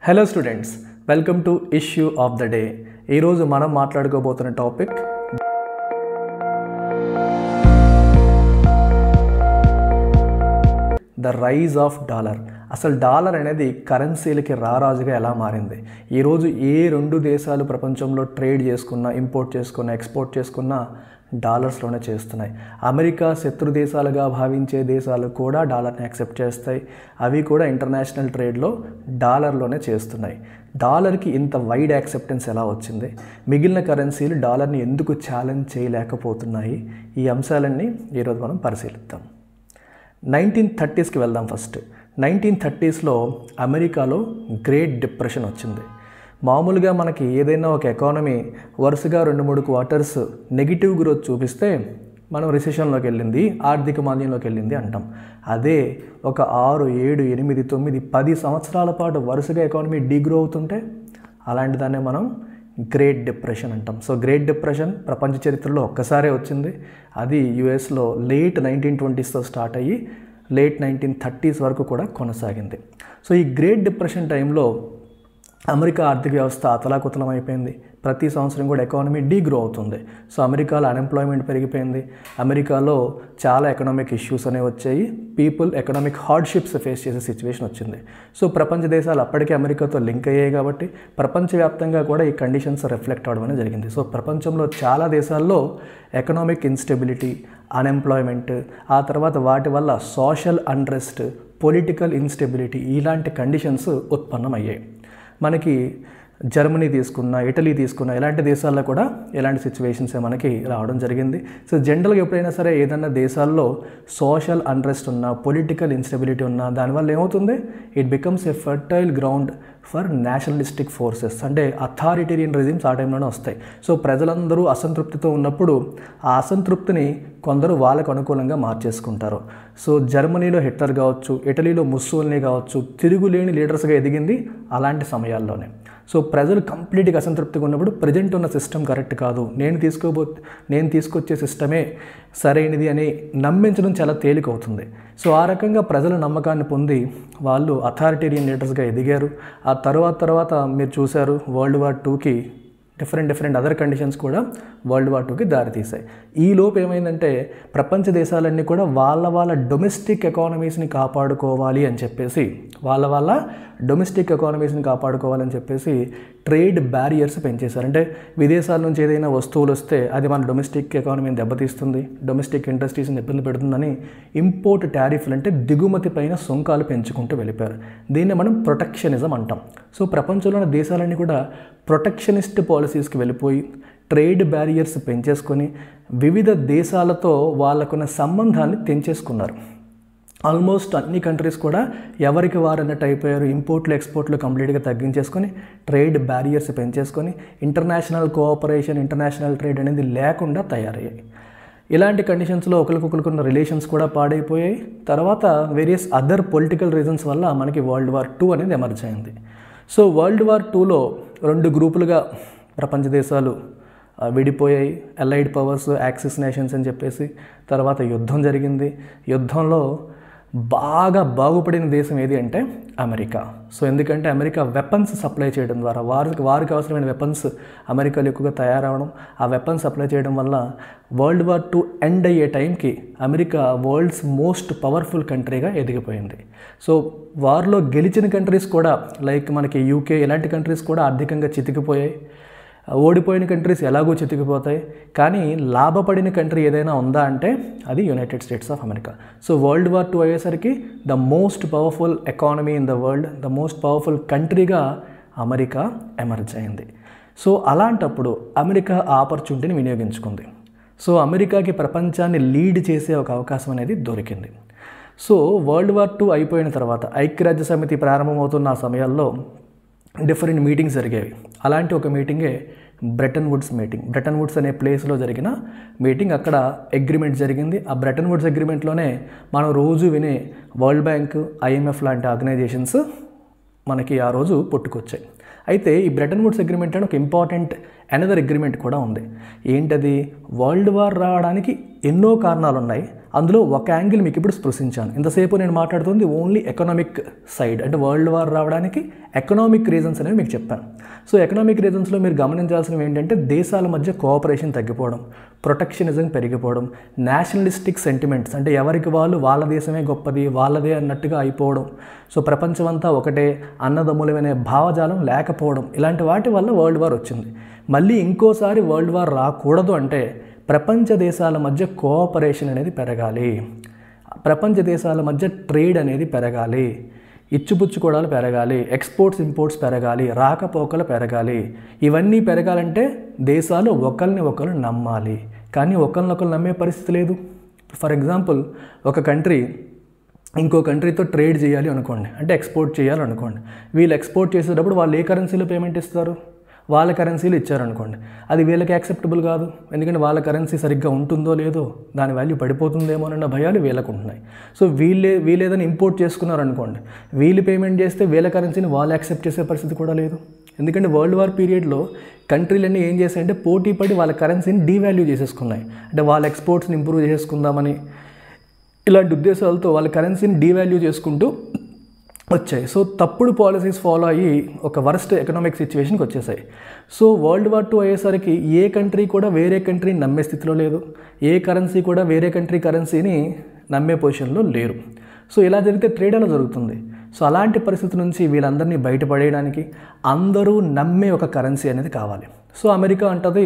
Hello students, welcome to issue of the day. ఈరోజు మనం మాట్లాడుకోబోతున్న topic the rise of dollar. అసలు dollar అనేది కరెన్సీలకి రారాజుగా ఎలా మారింది. ఈరోజు ఏ రెండు దేశాలు ప్రపంచంలో ట్రేడ్ చేసుకున్నా, ఇంపోర్ట్ చేసుకున్నా, ఎక్స్పోర్ట్ చేసుకున్నా డాలర్స్లోనే చేస్తున్నాయి. అమెరికా శత్రు దేశాలుగా భావించే దేశాలు కూడా డాలర్ని యాక్సెప్ట్ చేస్తాయి. అవి కూడా ఇంటర్నేషనల్ ట్రేడ్లో డాలర్లోనే చేస్తున్నాయి. డాలర్కి ఇంత వైడ్ యాక్సెప్టెన్స్ ఎలా వచ్చింది? మిగిలిన కరెన్సీలు డాలర్ని ఎందుకు ఛాలెంజ్ చేయలేకపోతున్నాయి? ఈ అంశాలన్నీ ఈరోజు మనం పరిశీలిద్దాం. 1930స్కి వెళ్దాం. ఫస్ట్ 1930స్లో అమెరికాలో గ్రేట్ డిప్రెషన్ వచ్చింది. మామూలుగా మనకి ఏదైనా ఒక ఎకానమీ వరుసగా 2-3 క్వార్టర్స్ నెగిటివ్ గ్రోత్ చూపిస్తే మనం రిసెషన్లోకి వెళ్ళింది, ఆర్థిక మాంద్యంలోకి వెళ్ళింది అంటాం. అదే ఒక 6, 7, 8, 9, 10 సంవత్సరాల పాటు వరుసగా ఎకానమీ డీగ్రో అవుతుంటే అలాంటి దాన్నే మనం గ్రేట్ డిప్రెషన్ అంటాం. సో గ్రేట్ డిప్రెషన్ ప్రపంచ చరిత్రలో ఒక్కసారే వచ్చింది. అది యుఎస్లో లేట్ 1920స్తో స్టార్ట్ అయ్యి లేట్ 1930s వరకు కూడా కొనసాగింది. సో ఈ గ్రేట్ డిప్రెషన్ టైంలో అమెరికా ఆర్థిక వ్యవస్థ అతలాకుతలం అయిపోయింది. ప్రతి సంవత్సరం కూడా ఎకానమీ డీగ్రో అవుతుంది. సో అమెరికాలో అన్ఎంప్లాయ్మెంట్ పెరిగిపోయింది. అమెరికాలో చాలా ఎకనామిక్ ఇష్యూస్ అనేవి వచ్చాయి. పీపుల్ ఎకనామిక్ హార్డ్షిప్స్ ఫేస్ చేసే సిచ్యువేషన్ వచ్చింది. సో ప్రపంచ దేశాలు అప్పటికే అమెరికాతో లింక్ అయ్యాయి కాబట్టి ప్రపంచవ్యాప్తంగా కూడా ఈ కండిషన్స్ రిఫ్లెక్ట్ అవడం అనేది జరిగింది. సో ప్రపంచంలో చాలా దేశాల్లో ఎకనామిక్ ఇన్స్టెబిలిటీ, అన్ఎంప్లాయ్మెంట్, ఆ తర్వాత వాటి వల్ల సోషల్ అన్రెస్ట్, పొలిటికల్ ఇన్స్టెబిలిటీ ఇలాంటి కండిషన్స్ ఉత్పన్నమయ్యాయి. మనకి జర్మనీ తీసుకున్న, ఇటలీ తీసుకున్న ఇలాంటి దేశాల్లో కూడా ఇలాంటి సిచ్యువేషన్సే మనకి రావడం జరిగింది. సో జనరల్గా ఎప్పుడైనా సరే ఏదైనా దేశాల్లో సోషల్ అన్రెస్ట్ ఉన్నా, పొలిటికల్ ఇన్స్టెబిలిటీ ఉన్నా దానివల్ల ఏమవుతుంది? It becomes a fertile ground for nationalistic forces, అంటే అథారిటేరియన్ రెజిమ్స్ ఆ టైంలోనే వస్తాయి. సో ప్రజలందరూ అసంతృప్తితో ఉన్నప్పుడు ఆ అసంతృప్తిని కొందరు వాళ్ళకు అనుకూలంగా మార్చేసుకుంటారు. సో జర్మనీలో హిట్లర్ కావచ్చు, ఇటలీలో ముస్సోలినీ కావచ్చు, తిరుగులేని లీడర్స్గా ఎదిగింది అలాంటి సమయాల్లోనే. సో ప్రజలు కంప్లీట్గా అసంతృప్తిగా ఉన్నప్పుడు ప్రజెంట్ ఉన్న సిస్టమ్ కరెక్ట్ కాదు, నేను తీసుకొచ్చే సిస్టమే సరైనది అని నమ్మించడం చాలా తేలికవుతుంది. సో ఆ రకంగా ప్రజల నమ్మకాన్ని పొంది వాళ్ళు అథారిటేరియన్ లీడర్స్గా ఎదిగారు. ఆ తర్వాత మీరు చూశారు వరల్డ్ వార్ 2కి డిఫరెంట్ అదర్ కండిషన్స్ కూడా వరల్డ్ వార్ 2కి దారితీశాయి. ఈ లోపు ఏమైందంటే ప్రపంచ దేశాలన్నీ కూడా వాళ్ళ డొమెస్టిక్ ఎకానమీస్ని కాపాడుకోవాలి అని చెప్పేసి ట్రేడ్ బ్యారియర్స్ పెంచేశారు. అంటే విదేశాల నుంచి ఏదైనా వస్తువులు వస్తే అది మన డొమెస్టిక్ ఎకానమీని దెబ్బతీస్తుంది, డొమెస్టిక్ ఇండస్ట్రీస్ని ఇబ్బంది పెడుతుందని ఇంపోర్ట్ టారిఫ్లు, అంటే దిగుమతి పైన సుంకాలు పెంచుకుంటూ వెళ్ళిపోయారు. దీన్ని మనం ప్రొటెక్షనిజం అంటాం. సో ప్రపంచంలోని దేశాలన్నీ కూడా ప్రొటెక్షనిస్ట్ పాలసీస్కి వెళ్ళిపోయి ట్రేడ్ బ్యారియర్స్ పెంచేసుకొని వివిధ దేశాలతో వాళ్ళకున్న సంబంధాన్ని తెంచేసుకున్నారు. ఆల్మోస్ట్ అన్ని కంట్రీస్ కూడా ఎవరికి వారన్నట్టు అయిపోయారు. ఇంపోర్ట్లు, ఎక్స్పోర్ట్లు కంప్లీట్గా తగ్గించేసుకొని ట్రేడ్ బ్యారియర్స్ పెంచేసుకొని ఇంటర్నేషనల్ కోఆపరేషన్, ఇంటర్నేషనల్ ట్రేడ్ అనేది లేకుండా తయారయ్యాయి. ఇలాంటి కండిషన్స్లో ఒకరికొకరుకున్న రిలేషన్స్ కూడా పాడైపోయాయి. తర్వాత వేరియస్ అదర్ పొలిటికల్ రీజన్స్ వల్ల మనకి వరల్డ్ వార్ 2 అనేది ఎమర్జ్ అయింది. సో వరల్డ్ వార్ 2లో 2 గ్రూపులుగా ప్రపంచ దేశాలు విడిపోయాయి. అలైడ్ పవర్స్, యాక్సిస్ నేషన్స్ అని చెప్పేసి. తర్వాత యుద్ధం జరిగింది. యుద్ధంలో బాగా బాగుపడిన దేశం ఏది అంటే అమెరికా. సో ఎందుకంటే అమెరికా వెపన్స్ సప్లై చేయడం ద్వారా వారికి అవసరమైన వెపన్స్ అమెరికాలో ఎక్కువగా తయారవడం, ఆ వెపన్స్ సప్లై చేయడం వల్ల వరల్డ్ వార్ 2 ఎండ్ అయ్యే టైంకి అమెరికా వరల్డ్స్ మోస్ట్ పవర్ఫుల్ కంట్రీగా ఎదిగిపోయింది. సో వార్లో గెలిచిన కంట్రీస్ కూడా లైక్ మనకి యూకే ఇలాంటి కంట్రీస్ కూడా ఆర్థికంగా చితికిపోయాయి. ఓడిపోయిన కంట్రీస్ ఎలాగో చితికిపోతాయి. కానీ లాభపడిన కంట్రీ ఏదైనా ఉందా అంటే అది United States of America. So world war 2 అయ్యేసరికి the most powerful economy in the world, the most powerful కంట్రీగా అమెరికా ఎమర్జ్ అయింది. సో అలాంటప్పుడు అమెరికా ఆపర్చునిటీని వినియోగించుకుంది. సో అమెరికాకి ప్రపంచాన్ని లీడ్ చేసే ఒక అవకాశం అనేది దొరికింది. సో వరల్డ్ వార్ 2 అయిపోయిన తర్వాత ఐక్యరాజ్య సమితి ప్రారంభమవుతున్న ఆ సమయాల్లో డిఫరెంట్ మీటింగ్స్ జరిగేవి. అలాంటి ఒక మీటింగే Bretton Woods meeting. Bretton Woods అనే ప్లేస్లో జరిగిన మీటింగ్. అక్కడ అగ్రిమెంట్ జరిగింది. ఆ బ్రెటన్ వుడ్స్ అగ్రిమెంట్లోనే మనం రోజు వినే వరల్డ్ బ్యాంక్, ఐఎంఎఫ్ లాంటి ఆర్గనైజేషన్స్ మనకి ఆ రోజు పుట్టుకొచ్చాయి. అయితే ఈ బ్రెటన్ వుడ్స్ అగ్రిమెంట్ అని ఒక ఇంపార్టెంట్ అనదర్ అగ్రిమెంట్ కూడా ఉంది. ఏంటది? వరల్డ్ వార్ రావడానికి ఎన్నో కారణాలు ఉన్నాయి. అందులో ఒక యాంగిల్ మీకు ఇప్పుడు స్పృశించాను. ఇంతసేపు నేను మాట్లాడుతుంది ఓన్లీ ఎకనామిక్ సైడ్, అంటే వరల్డ్ వార్ రావడానికి ఎకనామిక్ రీజన్స్ అనేవి మీకు చెప్పాను. సో ఎకనామిక్ రీజన్స్లో మీరు గమనించాల్సినవి ఏంటంటే దేశాల మధ్య కోఆపరేషన్ తగ్గిపోవడం, ప్రొటెక్షనిజం పెరిగిపోవడం, నేషనలిస్టిక్ సెంటిమెంట్స్ అంటే ఎవరికి వాళ్ళు వాళ్ళ దేశమే గొప్పది, వాళ్ళదే అన్నట్టుగా అయిపోవడం, సో ప్రపంచమంతా ఒకటే అన్నదమ్ములమనే భావజాలం లేకపోవడం, ఇలాంటి వాటి వల్ల వరల్డ్ వార్ వచ్చింది. మళ్ళీ ఇంకోసారి వరల్డ్ వార్ రాకూడదు అంటే ప్రపంచ దేశాల మధ్య కోఆపరేషన్ అనేది పెరగాలి, ప్రపంచ దేశాల మధ్య ట్రేడ్ అనేది పెరగాలి, ఇచ్చిపుచ్చుకోవడాలు పెరగాలి, ఎక్స్పోర్ట్స్ ఇంపోర్ట్స్ పెరగాలి, రాకపోకలు పెరగాలి. ఇవన్నీ పెరగాలంటే దేశాలు ఒకరిని ఒకరు నమ్మాలి. కానీ ఒకరినొకరు నమ్మే పరిస్థితి లేదు. ఫర్ ఎగ్జాంపుల్, ఒక కంట్రీ ఇంకో కంట్రీతో ట్రేడ్ చేయాలి అనుకోండి, అంటే ఎక్స్పోర్ట్ చేయాలనుకోండి. వీళ్ళు ఎక్స్పోర్ట్ చేసేటప్పుడు వాళ్ళు ఏ కరెన్సీలో పేమెంట్ ఇస్తారు? వాళ్ళ కరెన్సీలు ఇచ్చారనుకోండి, అది వీళ్ళకి యాక్సెప్టబుల్ కాదు. ఎందుకంటే వాళ్ళ కరెన్సీ సరిగ్గా ఉంటుందో లేదో, దాని వాల్యూ పడిపోతుందేమో అన్న భయాలు వీళ్ళకు ఉంటున్నాయి. సో వీళ్ళేదైనా ఇంపోర్ట్ చేసుకున్నారనుకోండి, వీళ్ళు పేమెంట్ చేస్తే వీళ్ళ కరెన్సీని వాళ్ళు యాక్సెప్ట్ చేసే పరిస్థితి కూడా లేదు. ఎందుకంటే వరల్డ్ వార్ పీరియడ్లో కంట్రీలన్నీ ఏం చేశాయంటే పోటీ పడి వాళ్ళ కరెన్సీని డీవాల్యూ చేసేసుకున్నాయి. అంటే వాళ్ళ ఎక్స్పోర్ట్స్ని ఇంప్రూవ్ చేసుకుందామని ఇలాంటి ఉద్దేశాలతో వాళ్ళ కరెన్సీని డీవాల్యూ చేసుకుంటూ వచ్చాయి. సో తప్పుడు పాలసీస్ ఫాలో అయ్యి ఒక వరస్ట్ ఎకనామిక్ సిచ్యువేషన్కి వచ్చేసాయి. సో వరల్డ్ వార్ 2 అయ్యేసరికి ఏ కంట్రీ కూడా వేరే కంట్రీని నమ్మే స్థితిలో లేదు, ఏ కరెన్సీ కూడా వేరే కంట్రీ కరెన్సీని నమ్మే పొజిషన్లో లేరు. సో ఇలా జరిగితే ట్రేడ్ అలా జరుగుతుంది. సో అలాంటి పరిస్థితి నుంచి వీళ్ళందరినీ బయటపడేయడానికి అందరూ నమ్మే ఒక కరెన్సీ అనేది కావాలి. సో అమెరికా అంటది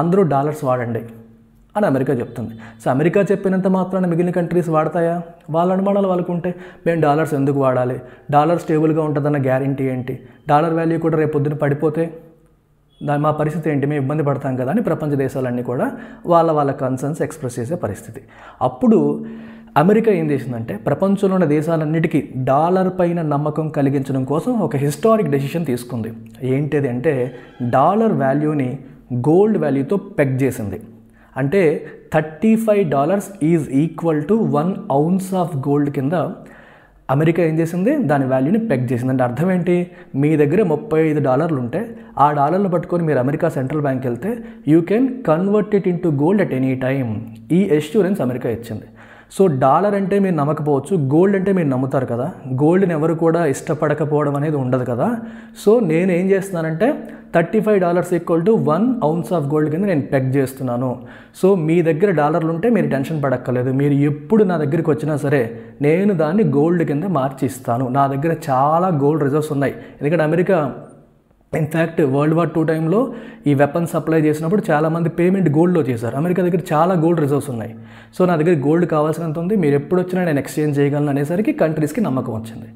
అందరూ డాలర్స్ వాడండి అని అమెరికా చెప్తుంది. సో అమెరికా చెప్పినంత మాత్రాన మిగిలిన కంట్రీస్ వాడతాయా? వాళ్ళ అనుమానాలు వాళ్ళకు ఉంటే మేము డాలర్స్ ఎందుకు వాడాలి, డాలర్ స్టేబుల్గా ఉంటుందన్న గ్యారంటీ ఏంటి, డాలర్ వాల్యూ కూడా రేపు పొద్దున పడిపోతే మా పరిస్థితి ఏంటి, మేము ఇబ్బంది పడతాం కదా అని ప్రపంచ దేశాలన్నీ కూడా వాళ్ళ కన్సర్న్స్ ఎక్స్ప్రెస్ చేసే పరిస్థితి. అప్పుడు అమెరికా ఏం చేసిందంటే ప్రపంచంలో ఉన్న దేశాలన్నిటికీ డాలర్ పైన నమ్మకం కలిగించడం కోసం ఒక హిస్టారిక్ డెసిషన్ తీసుకుంది. ఏంటిది అంటే డాలర్ వాల్యూని గోల్డ్ వాల్యూతో పెగ్ చేసింది. అంటే $35 is equal to 1 ounce of gold కింద అమెరికా ఏం చేసింది, దాని వాల్యూని పెగ్ చేసింది. అంటే అర్థం ఏంటి, మీ దగ్గర $35 ఉంటే ఆ డాలర్లు పట్టుకొని మీరు అమెరికా సెంట్రల్ బ్యాంక్ వెళ్తే you can convert it into gold at any time. ఈ ఎష్యూరెన్స్ అమెరికా ఇచ్చింది. సో డాలర్ అంటే మీరు నమ్మకపోవచ్చు, గోల్డ్ అంటే మీరు నమ్ముతారు కదా, గోల్డ్ని ఎవరు కూడా ఇష్టపడకపోవడం అనేది ఉండదు కదా. సో నేను ఏం చేస్తున్నానంటే $35 equal to 1 ounce of gold కింద నేను పెగ్ చేస్తున్నాను. సో మీ దగ్గర డాలర్లు ఉంటే మీరు టెన్షన్ పడక్కర్లేదు, మీరు ఎప్పుడు నా దగ్గరికి వచ్చినా సరే నేను దాన్ని గోల్డ్ కింద మార్చి ఇస్తాను. నా దగ్గర చాలా గోల్డ్ రిజర్వ్స్ ఉన్నాయి. ఎందుకంటే అమెరికా ఇన్ఫ్యాక్ట్ వరల్డ్ వార్ 2 టైంలో ఈ వెపన్స్ సప్లై చేసినప్పుడు చాలామంది పేమెంట్ గోల్డ్లో చేశారు. అమెరికా దగ్గర చాలా గోల్డ్ రిజర్వ్స్ ఉన్నాయి. సో నా దగ్గర గోల్డ్ కావాల్సినంత ఉంది, మీరు ఎప్పుడు వచ్చినా నేను ఎక్స్చేంజ్ చేయగలను అనేసరికి కంట్రీస్కి నమ్మకం వచ్చింది.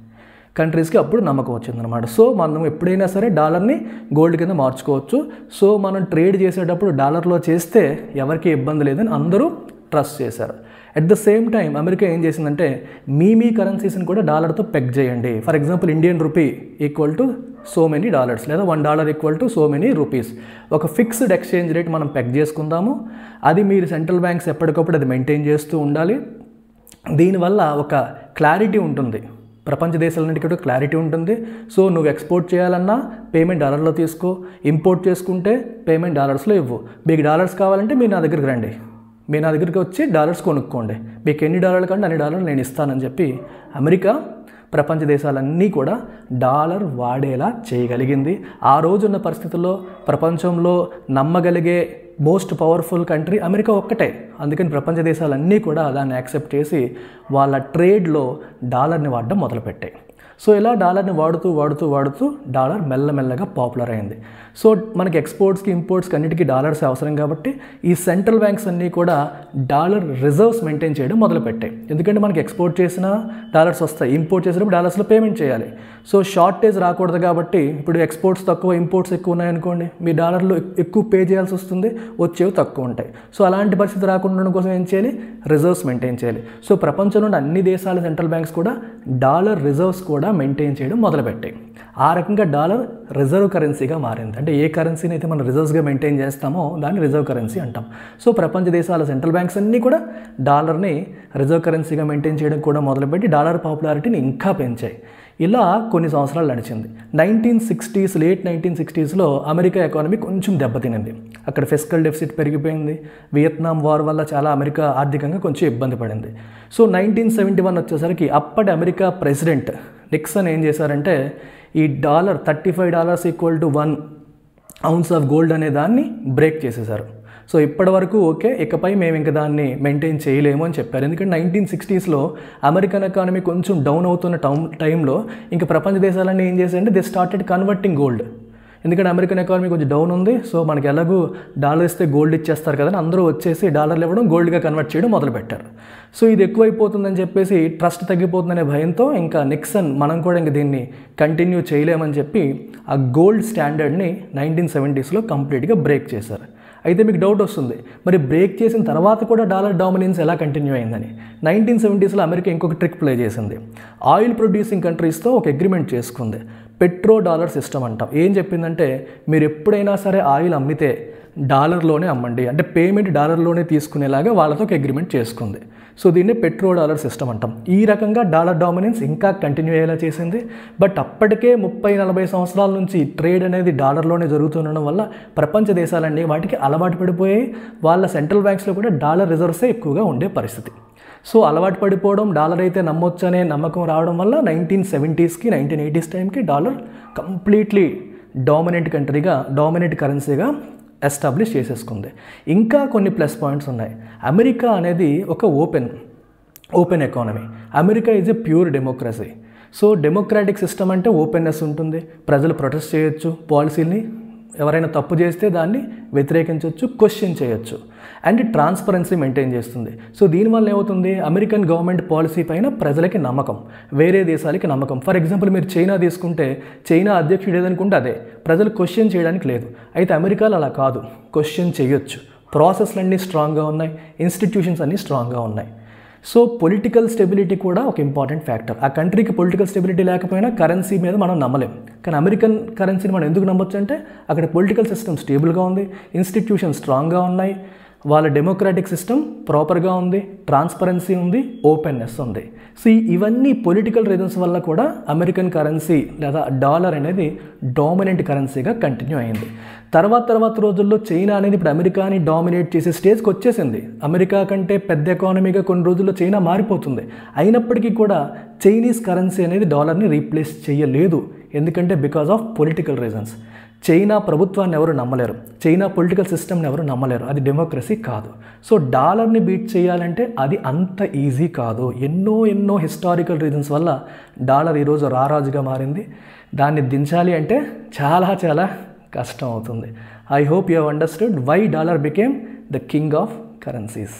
అప్పుడు నమ్మకం వచ్చిందనమాట. సో మనం ఎప్పుడైనా సరే డాలర్ని గోల్డ్ కింద మార్చుకోవచ్చు. సో మనం ట్రేడ్ చేసేటప్పుడు డాలర్లో చేస్తే ఎవరికి ఇబ్బంది లేదని అందరూ ట్రస్ట్ చేశారు. At the same time America ఏం చేసిందంటే మీ కరెన్సీస్ని కూడా డాలర్తో పెగ్ చేయండి. For example Indian rupee equal to so many dollars, లేదా $1 equal to so many rupees. ఒక ఫిక్స్డ్ ఎక్స్చేంజ్ రేట్ మనం పెగ్ చేసుకుందాము. అది మీరు సెంట్రల్ బ్యాంక్స్ ఎప్పటికప్పుడు అది మెయింటైన్ చేస్తూ ఉండాలి. దీనివల్ల ఒక క్లారిటీ ఉంటుంది, ప్రపంచ దేశాలన్నిటికీ క్లారిటీ ఉంటుంది. సో నువ్వు ఎక్స్పోర్ట్ చేయాలన్నా పేమెంట్ డాలర్లో తీసుకో, ఇంపోర్ట్ చేసుకుంటే పేమెంట్ డాలర్స్లో ఇవ్వు. మీకు డాలర్స్ కావాలంటే మీరు నా దగ్గరికి రండి, మీరు నా దగ్గరికి వచ్చి డాలర్స్ కొనుక్కోండి, మీకు ఎన్ని డాలర్లు కంటే అన్ని డాలర్లు నేను ఇస్తానని చెప్పి అమెరికా ప్రపంచ దేశాలన్నీ కూడా డాలర్ వాడేలా చేయగలిగింది. ఆ రోజున్న పరిస్థితుల్లో ప్రపంచంలో నమ్మగలిగే మోస్ట్ పవర్ఫుల్ కంట్రీ అమెరికా ఒక్కటే. అందుకని ప్రపంచ దేశాలన్నీ కూడా దాన్ని యాక్సెప్ట్ చేసి వాళ్ళ ట్రేడ్లో డాలర్ని వాడడం మొదలుపెట్టాయి. సో ఇలా డాలర్ని వాడుతూ డాలర్ మెల్లమెల్లగా పాపులర్ అయింది. సో మనకి ఎక్స్పోర్ట్స్కి ఇంపోర్ట్స్కి అన్నిటికీ డాలర్స్ అవసరం కాబట్టి ఈ సెంట్రల్ బ్యాంక్స్ అన్నీ కూడా డాలర్ రిజర్వ్స్ మెయింటైన్ చేయడం మొదలుపెట్టాయి. ఎందుకంటే మనకి ఎక్స్పోర్ట్ చేసిన డాలర్స్ వస్తాయి, ఇంపోర్ట్ చేసినప్పుడు డాలర్స్లో పేమెంట్ చేయాలి. సో షార్టేజ్ రాకూడదు కాబట్టి ఇప్పుడు ఎక్స్పోర్ట్స్ తక్కువ ఇంపోర్ట్స్ ఎక్కువ ఉన్నాయనుకోండి, మీ డాలర్లు ఎక్కువ పే చేయాల్సి వస్తుంది, వచ్చేవి తక్కువ ఉంటాయి. సో అలాంటి పరిస్థితి రాకుండా ఉండడం కోసం ఏం చేయాలి, రిజర్వ్స్ మెయింటైన్ చేయాలి. సో ప్రపంచంలో అన్ని దేశాల సెంట్రల్ బ్యాంక్స్ కూడా డాలర్ రిజర్వ్స్ కూడా మెయింటైన్ చేయడం మొదలుపెట్టాయి. ఆ రకంగా డాలర్ రిజర్వ్ కరెన్సీగా మారింది. అంటే ఏ కరెన్సీని అయితే మనం రిజర్వ్స్గా మెయింటైన్ చేస్తామో దాన్ని రిజర్వ్ కరెన్సీ అంటాం. సో ప్రపంచ దేశాల సెంట్రల్ బ్యాంక్స్ అన్నీ కూడా డాలర్ని రిజర్వ్ కరెన్సీగా మెయింటైన్ చేయడం కూడా మొదలుపెట్టి డాలర్ పాపులారిటీని ఇంకా పెంచాయి. ఇలా కొన్ని సంవత్సరాలు నడిచింది. 1960s లేట్ 1960sలో అమెరికా ఎకానమీ కొంచెం దెబ్బతినింది. అక్కడ ఫిస్కల్ డెఫిసిట్ పెరిగిపోయింది. వియత్నాం వార్ వల్ల చాలా అమెరికా ఆర్థికంగా కొంచెం ఇబ్బంది పడింది. సో 1971 వచ్చేసరికి అప్పటి అమెరికా ప్రెసిడెంట్ నిక్సన్ ఏం చేశారంటే ఈ $35 equal to 1 ounce of gold అనే దాన్ని బ్రేక్ చేసేశారు. సో ఇప్పటి వరకు ఓకే, ఇకపై మేము ఇంకా దాన్ని మెయింటైన్ చేయలేము అని చెప్పారు. ఎందుకంటే 1960sలో అమెరికన్ ఎకానమీ కొంచెం డౌన్ అవుతున్న టైంలో ఇంకా ప్రపంచ దేశాలన్నీ ఏం చేశారంటే దే స్టార్టెడ్ కన్వర్టింగ్ గోల్డ్. ఎందుకంటే అమెరికన్ ఎకానమీ కొంచెం డౌన్ ఉంది, సో మనకి ఎలాగూ డాలర్ ఇస్తే గోల్డ్ ఇచ్చేస్తారు కదా, అందరూ వచ్చేసి డాలర్లు ఇవ్వడం, గోల్డ్గా కన్వర్ట్ చేయడం మొదలుపెట్టారు. సో ఇది ఎక్కువైపోతుందని చెప్పేసి ట్రస్ట్ తగ్గిపోతుందనే భయంతో ఇంకా నిక్సన్ మనం కూడా ఇంక దీన్ని కంటిన్యూ చేయలేమని చెప్పి ఆ గోల్డ్ స్టాండర్డ్ని 1970sలో కంప్లీట్గా బ్రేక్ చేశారు. అయితే మీకు డౌట్ వస్తుంది, మరి బ్రేక్ చేసిన తర్వాత కూడా డాలర్ డామినెన్స్ ఎలా కంటిన్యూ అయిందని. 1970sలో అమెరికా ఇంకొక ట్రిక్ ప్లే చేసింది. ఆయిల్ ప్రొడ్యూసింగ్ కంట్రీస్తో ఒక అగ్రిమెంట్ చేసుకుంది, పెట్రో డాలర్ సిస్టమ్ అంటాం. ఏం చెప్పిందంటే మీరు ఎప్పుడైనా సరే ఆయిల్ అమ్మితే డాలర్లోనే అమ్మండి, అంటే పేమెంట్ డాలర్లోనే తీసుకునేలాగా వాళ్ళతో ఒక అగ్రిమెంట్ చేసుకుంది. సో దీన్ని పెట్రో డాలర్ సిస్టమ్ అంటాం. ఈ రకంగా డాలర్ డామినెన్స్ ఇంకా కంటిన్యూ అయ్యేలా చేసింది. బట్ అప్పటికే 30-40 సంవత్సరాల నుంచి ట్రేడ్ అనేది డాలర్లోనే జరుగుతుండడం వల్ల ప్రపంచ దేశాలన్నీ వాటికి అలవాటు పడిపోయాయి. వాళ్ళ సెంట్రల్ బ్యాంక్స్లో కూడా డాలర్ రిజర్వ్సే ఎక్కువగా ఉండే పరిస్థితి. సో అలవాటు పడిపోవడం, డాలర్ అయితే నమ్మొచ్చు అనే నమ్మకం రావడం వల్ల 1970sకి 1980s టైంకి డాలర్ కంప్లీట్లీ డామినెంట్ కరెన్సీగా ఎస్టాబ్లిష్ చేసేసుకుంది. ఇంకా కొన్ని ప్లస్ పాయింట్స్ ఉన్నాయి. అమెరికా అనేది ఒక open economy. America is a pure democracy. So democratic system అంటే ఓపెన్నెస్ ఉంటుంది, ప్రజలు ప్రొటెస్ట్ చేయొచ్చు, పాలసీని ఎవరైనా తప్పు చేస్తే దాన్ని వ్యతిరేకించవచ్చు, క్వశ్చన్ చేయొచ్చు, అండ్ ట్రాన్స్పరెన్సీ మెయింటైన్ చేస్తుంది. సో దీనివల్ల ఏమవుతుంది, అమెరికన్ గవర్నమెంట్ పాలసీ పైన ప్రజలకి నమ్మకం, వేరే దేశాలకి నమ్మకం. ఫర్ ఎగ్జాంపుల్ మీరు చైనా తీసుకుంటే చైనా అధ్యక్షుడు ఏదనుకుంటే అదే, ప్రజలు క్వశ్చన్ చేయడానికి లేదు. అయితే అమెరికాలో అలా కాదు, క్వశ్చన్ చేయొచ్చు, ప్రాసెస్లు అన్నీ స్ట్రాంగ్గా ఉన్నాయి, ఇన్స్టిట్యూషన్స్ అన్నీ స్ట్రాంగ్గా ఉన్నాయి. సో పొలిటికల్ స్టెబిలిటీ కూడా ఒక ఇంపార్టెంట్ ఫ్యాక్టర్. ఆ కంట్రీకి పొలిటికల్ స్టెబిలిటీ లేకపోయినా కరెన్సీ మీద మనం నమ్మలేం. కానీ అమెరికన్ కరెన్సీని మనం ఎందుకు నమ్మొచ్చు అంటే అక్కడ పొలిటికల్ సిస్టమ్ స్టేబుల్గా ఉంది, ఇన్స్టిట్యూషన్స్ స్ట్రాంగ్గా ఉన్నాయి, వాళ్ళ డెమోక్రాటిక్ సిస్టమ్ ప్రాపర్గా ఉంది, ట్రాన్స్పరెన్సీ ఉంది, ఓపెన్నెస్ ఉంది. సో ఇవన్నీ పొలిటికల్ రీజన్స్ వల్ల కూడా అమెరికన్ కరెన్సీ లేదా డాలర్ అనేది డామినెంట్ కరెన్సీగా కంటిన్యూ అయింది. తర్వాత రోజుల్లో చైనా అనేది ఇప్పుడు అమెరికాని డామినేట్ చేసే స్టేజ్కి వచ్చేసింది. అమెరికా కంటే పెద్ద ఎకానమీగా కొన్ని రోజుల్లో చైనా మారిపోతుంది. అయినప్పటికీ కూడా చైనీస్ కరెన్సీ అనేది డాలర్ని రీప్లేస్ చేయలేదు. ఎందుకంటే because of political reasons. China ప్రభుత్వాన్ని ఎవరు నమ్మలేరు, చైనా పొలిటికల్ సిస్టమ్ని ఎవరు నమ్మలేరు, అది డెమోక్రసీ కాదు. సో డాలర్ని బీట్ చేయాలంటే అది అంత ఈజీ కాదు. ఎన్నో హిస్టారికల్ రీజన్స్ వల్ల డాలర్ ఈరోజు రారాజుగా మారింది. దాన్ని దించాలి అంటే చాలా కష్టం అవుతుంది. I hope you have understood why dollar became the king of currencies.